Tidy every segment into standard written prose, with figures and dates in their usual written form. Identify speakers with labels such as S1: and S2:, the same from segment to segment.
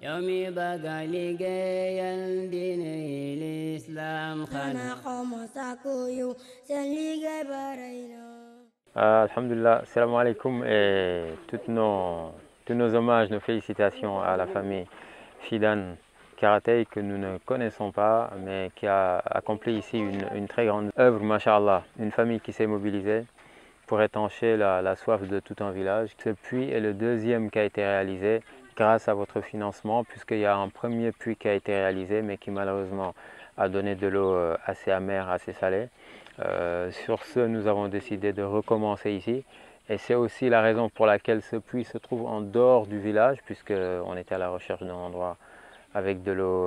S1: يومي بقى liggéeyal diine l'islam xanaa xawma sàkku yu seen liggéey baray na.
S2: Alhamdulillah, salam alaikum et tous nos hommages, nos félicitations à la famille Fidan Karatay que nous ne connaissons pas mais qui a accompli ici une très grande œuvre, masha'Allah. Une famille qui s'est mobilisée pour étancher la soif de tout un village. Ce puits est le deuxième qui a été réalisé grâce à votre financement, puisqu'il y a un premier puits qui a été réalisé mais qui malheureusement a donné de l'eau assez amère, assez salée. Sur ce, nous avons décidé de recommencer ici et c'est aussi la raison pour laquelle ce puits se trouve en dehors du village, puisqu'on était à la recherche d'un endroit avec de l'eau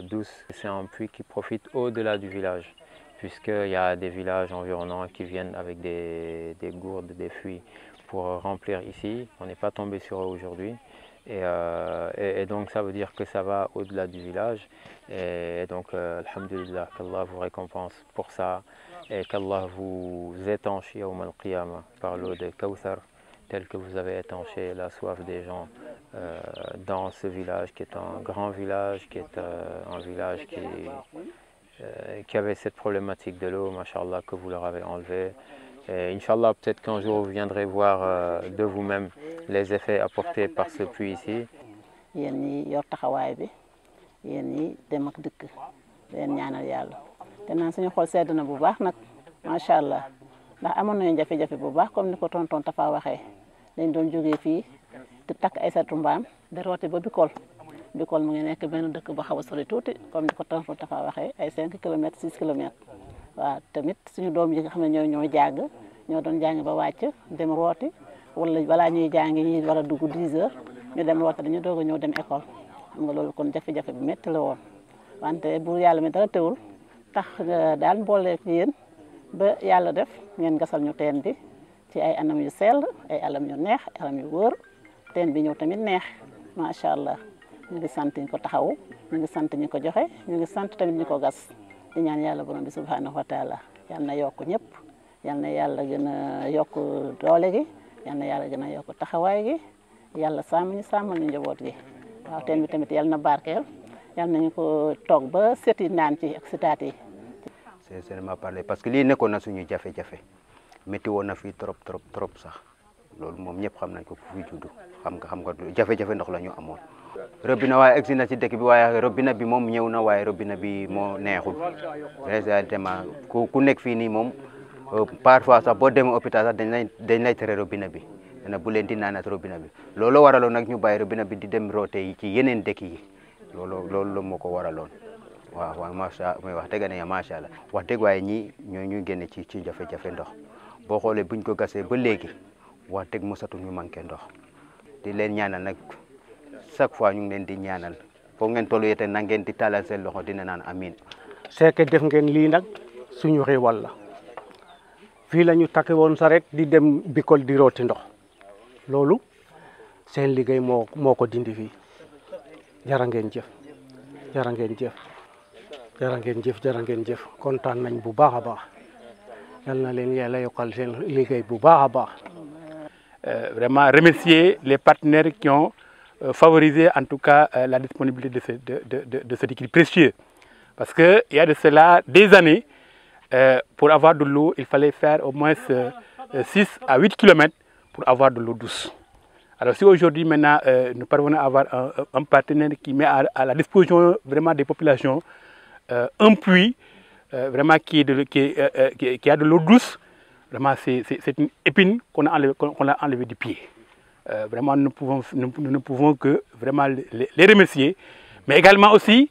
S2: douce. C'est un puits qui profite au-delà du village, puisqu'il y a des villages environnants qui viennent avec des gourdes, des fûts pour remplir ici. On n'est pas tombé sur eux aujourd'hui. Et donc ça veut dire que ça va au-delà du village. Et donc, alhamdulillah, qu'Allah vous récompense pour ça et qu'Allah vous étanche yawm al-qiyamah par l'eau de Kawthar, telle que vous avez étanché la soif des gens dans ce village qui est un grand village, qui est un village qui avait cette problématique de l'eau, mashallah, que vous leur avez enlevé. Et Inch'Allah, peut-être qu'un jour vous viendrez voir de vous-même les effets apportés par ce puits ici.
S3: yéen ñi yor taxawaay bi yéen ñi dem ak dëkk leen ñaanal yàlla te naan suñu xol sedd na bu baax nag macha allah ndax amoon nañu jafe-jafe bu baax comme ni ko tonton Tafa waxee dañ doon jógee fii di takk ay satu mbaam di rooti ba Bikol mu ngi nekk benn dëkk bu xaw a sori tuuti comme ni ko tonton Tafa waxee ay 5 kilomètres 6 kilomètres. waaw tamit suñu doom yi nga xam ne ñoo jàng ñoo doon jàng ba wàcc dem rooti wala balaa ñuy jàng ñi war a dugg 10 heures ñu dem rooti dañu doog a ñëw dem école xam nga loolu kon jafe-jafe bi métti la woon wante bu yàlla mi dara teewul tax daal mboole yéen ba yàlla def ngeen gasal ñu teen bi ci ay anam yu sell ay anam yu neex ay anam yu wóor teen bi ñëw tamit neex macha allah ñu ngi sant ñu ko taxawu ñu ngi sant ñu ko joxe ñu ngi sant tamit ñu ko gas. di ñaan yàlla borom bi subhanahu wa taala yal na yokk ñëpp yal na yàlla gën a yokk doole gi yal na yàlla gën a yokk taxawaay gi yàlla sàmm ñu sàmmal ñu njaboot gi waaw teen bi tamit yal na barkeel yal nañu ko toog ba seti naan ci ak setaat yi.
S4: sincèrement parler parce que lii nekkoon na suñu jafe-jafe métti woon na fii trop sax loolu moom ñëpp xam nañ ko ku fi juddu xam nga jafe-jafe ndox la ñu amoon. robinet waaye egsi na ci dëkk bi waaye robinet bi moom ñëw na waaye robinet bi moo neexul exactement ku nekk fii nii moom parfois sax boo demee hôpital sax dañ lay tere robinet bi dana bu leen di naanat robinet bi loolu waraloon nag ñu bàyyi robinet bi di dem roote yi ci yeneen dëkk yi loolu moo ko waraloon waaw macha mooy wax dëgg ne macha allah wax dëgg waaye ñii ñu génne ci jafe-jafe ndox boo xoolee buñ ko gasee ba léegi wax dëgg mosatu ñu manqué ndox di leen ñaanal nag. chaque fois ñu ngi leen di ñaanal foo ngeen tollu yete na ngeen di talal seen loxo dina naan amin
S5: c'est que def ngeen lii nag suñu xéewal la fii la ñu takke woon sa rek di dem Bikol di rooti ndox loolu seen liggéey moo ko dindi fii jara ngeen jëf jara ngeen jëf jara ngeen jëf jara ngeen jëf kontaan nañ bu baax a baax yal na leen yàlla yokkal seen liggéey bu baax a baax.
S6: Vraiment remercier les partenaires qui ont favoriser en tout cas la disponibilité de ce liquide précieux. Parce qu'il y a de cela des années, pour avoir de l'eau, il fallait faire au moins 6 à 8 km pour avoir de l'eau douce. Alors si aujourd'hui maintenant nous parvenons à avoir un partenaire qui met à la disposition vraiment des populations un puits vraiment qui a de l'eau douce, vraiment c'est une épine qu'on a enlevé du pied. Vraiment, nous ne pouvons que vraiment les remercier, mais également aussi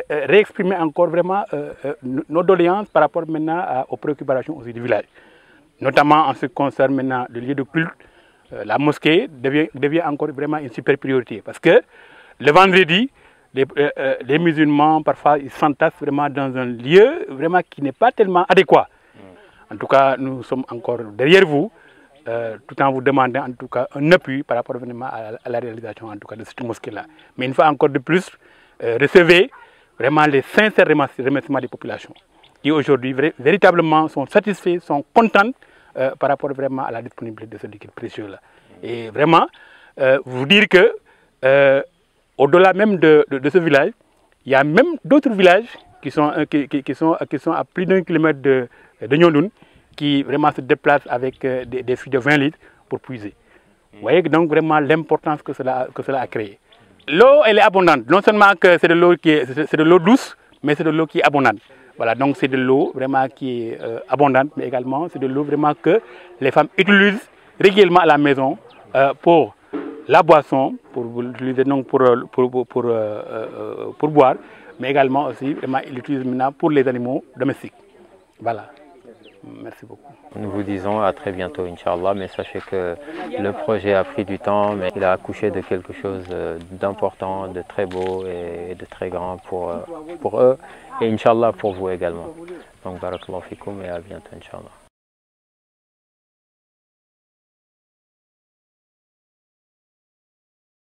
S6: réexprimer encore vraiment nos doléances par rapport maintenant aux préoccupations aussi du village. Notamment en ce qui concerne maintenant le lieu de culte, la mosquée devient encore vraiment une super priorité. Parce que le vendredi, les musulmans parfois ils s'entassent vraiment dans un lieu vraiment qui n'est pas tellement adéquat. En tout cas, nous sommes encore derrière vous. Tout en vous demandant en tout cas un appui par rapport vraiment à la réalisation en tout cas de cette mosquée-là. Mais une fois encore de plus, recevez vraiment les sincères remerciements des populations qui aujourd'hui véritablement sont satisfaits, sont contentes par rapport vraiment à la disponibilité de ce liquide précieux-là. Et vraiment, vous dire que au-delà même de ce village, il y a même d'autres villages qui sont à plus d'1 kilomètre de Ndiondune, qui vraiment se déplacent avec des fûts de 20 litres pour puiser. Vous voyez donc vraiment l'importance que cela a créé. L'eau, elle est abondante. Non seulement que c'est de l'eau douce, mais c'est de l'eau qui est abondante. Voilà, donc c'est de l'eau vraiment qui est abondante, mais également c'est de l'eau vraiment que les femmes utilisent régulièrement à la maison pour la boisson, pour l'utiliser donc pour boire, mais également aussi vraiment ils l'utilisent maintenant pour les animaux domestiques. Voilà. Merci beaucoup.
S2: Nous vous disons à très bientôt, Inch'Allah, mais sachez que le projet a pris du temps, mais il a accouché de quelque chose d'important, de très beau et de très grand pour eux, et Inch'Allah pour vous également. Donc, barakallahu fikoum et à bientôt, Inch'Allah.